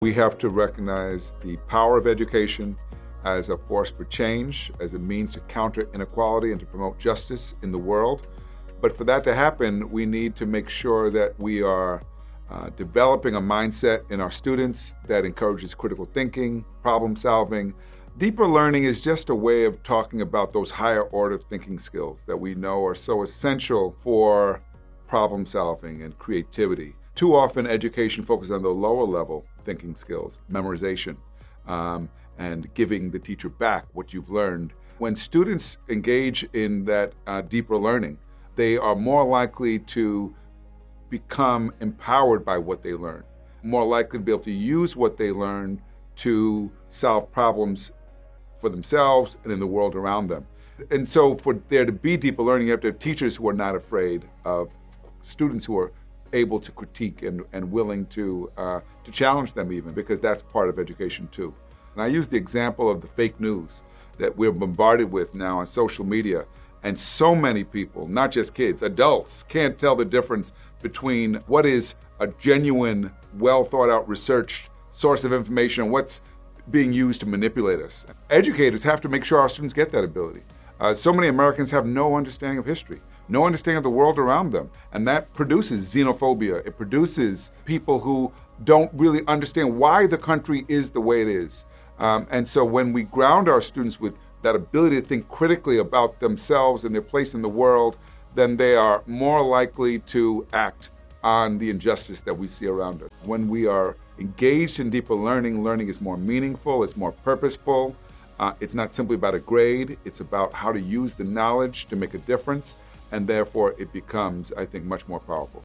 We have to recognize the power of education as a force for change, as a means to counter inequality and to promote justice in the world. But for that to happen, we need to make sure that we are developing a mindset in our students that encourages critical thinking, problem solving. Deeper learning is just a way of talking about those higher order thinking skills that we know are so essential for problem solving and creativity. Too often, education focuses on the lower level thinking skills, memorization, and giving the teacher back what you've learned. When students engage in that deeper learning, they are more likely to become empowered by what they learn, more likely to be able to use what they learn to solve problems for themselves and in the world around them. And so for there to be deeper learning, you have to have teachers who are not afraid of students who are able to critique and willing to challenge them even, because that's part of education too. And I use the example of the fake news that we're bombarded with now on social media. And so many people, not just kids, adults, can't tell the difference between what is a genuine, well thought out, researched source of information and what's being used to manipulate us. Educators have to make sure our students get that ability. So many Americans have no understanding of history, no understanding of the world around them, and that produces xenophobia. It produces people who don't really understand why the country is the way it is. And so when we ground our students with that ability to think critically about themselves and their place in the world, then they are more likely to act on the injustice that we see around us. When we are engaged in deeper learning, learning is more meaningful, it's more purposeful. It's not simply about a grade, it's about how to use the knowledge to make a difference, and therefore it becomes, I think, much more powerful.